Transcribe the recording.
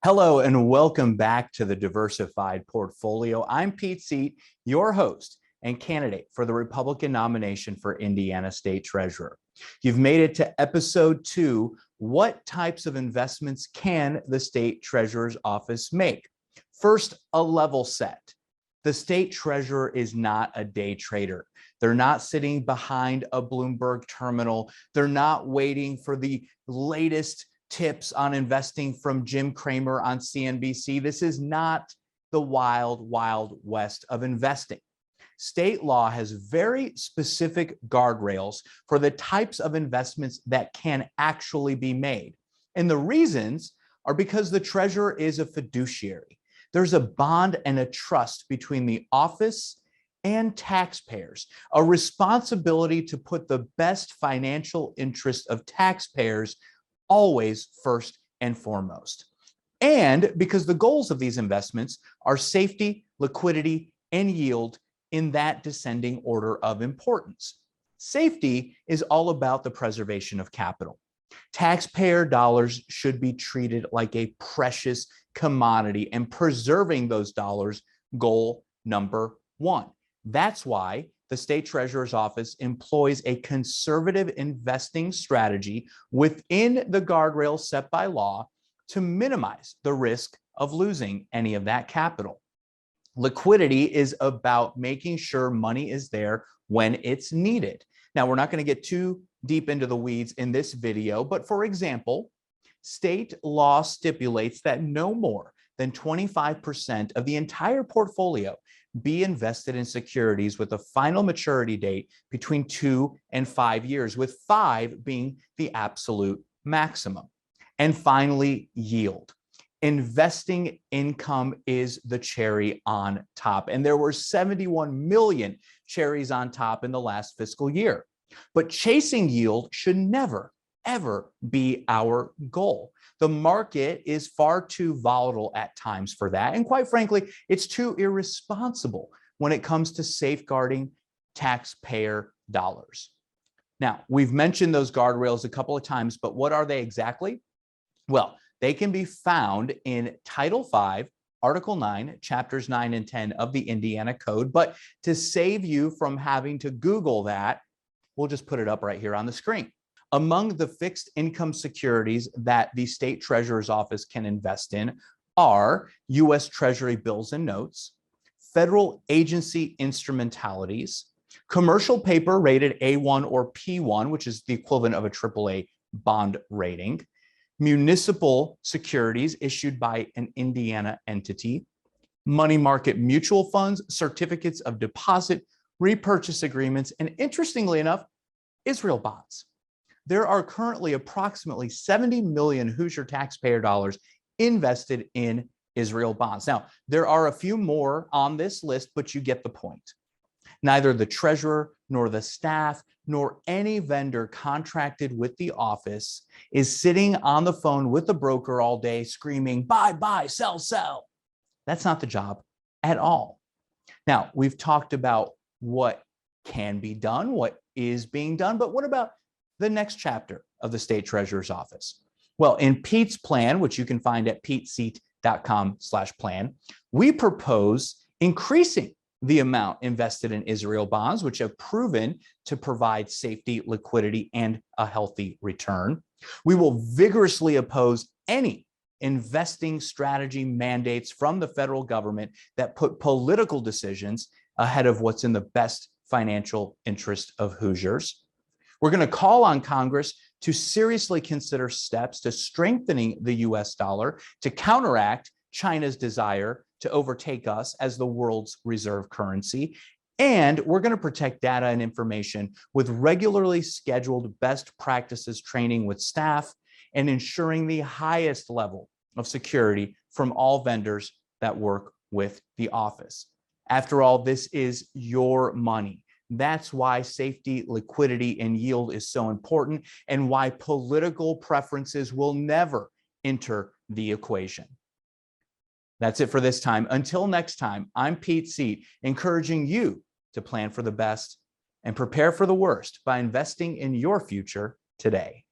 Hello and welcome back to the Diversified Portfolio. I'm Pete Seat, your host and candidate for the Republican nomination for Indiana State Treasurer. You've made it to episode 2. What types of investments can the State Treasurer's Office make? First, a level set. The State Treasurer is not a day trader. They're not sitting behind a Bloomberg terminal. They're not waiting for the latest tips on investing from Jim Cramer on CNBC. This is not the wild, wild west of investing. State law has very specific guardrails for the types of investments that can actually be made. And the reasons are because the treasurer is a fiduciary. There's a bond and a trust between the office and taxpayers, a responsibility to put the best financial interest of taxpayers always first and foremost. And because the goals of these investments are safety, liquidity, and yield in that descending order of importance. Safety is all about the preservation of capital. Taxpayer dollars should be treated like a precious commodity, and preserving those dollars, goal number 1. That's why the State Treasurer's Office employs a conservative investing strategy within the guardrails set by law to minimize the risk of losing any of that capital. Liquidity is about making sure money is there when it's needed. Now, we're not going to get too deep into the weeds in this video, but for example, state law stipulates that no more than 25% of the entire portfolio be invested in securities with a final maturity date between 2 and 5 years, with 5 being the absolute maximum. And finally, yield. Investing income is the cherry on top. And there were 71 million cherries on top in the last fiscal year. But chasing yield should never, ever be our goal. The market is far too volatile at times for that. And quite frankly, it's too irresponsible when it comes to safeguarding taxpayer dollars. Now, we've mentioned those guardrails a couple of times, but what are they exactly? Well, they can be found in Title V, Article 9, Chapters 9 and 10 of the Indiana Code. But to save you from having to Google that, we'll just put it up right here on the screen. Among the fixed income securities that the State Treasurer's Office can invest in are U.S. Treasury bills and notes, federal agency instrumentalities, commercial paper rated A1 or P1, which is the equivalent of a AAA bond rating, municipal securities issued by an Indiana entity, money market mutual funds, certificates of deposit, repurchase agreements, and interestingly enough, Israel bonds. There are currently approximately 70 million Hoosier taxpayer dollars invested in Israel bonds. Now, there are a few more on this list, but you get the point. Neither the treasurer nor the staff nor any vendor contracted with the office is sitting on the phone with the broker all day screaming, buy, buy, sell, sell. That's not the job at all. Now, we've talked about what can be done, what is being done, but what about the next chapter of the State Treasurer's Office? Well, in Pete's plan, which you can find at peteseat.com/plan, we propose increasing the amount invested in Israel bonds, which have proven to provide safety, liquidity, and a healthy return. We will vigorously oppose any investing strategy mandates from the federal government that put political decisions ahead of what's in the best financial interest of Hoosiers. We're going to call on Congress to seriously consider steps to strengthening the US dollar to counteract China's desire to overtake us as the world's reserve currency. And we're going to protect data and information with regularly scheduled best practices training with staff and ensuring the highest level of security from all vendors that work with the office. After all, this is your money. That's why safety, liquidity, and yield is so important, and why political preferences will never enter the equation. That's it for this time. Until next time, I'm Pete Seat, encouraging you to plan for the best and prepare for the worst by investing in your future today.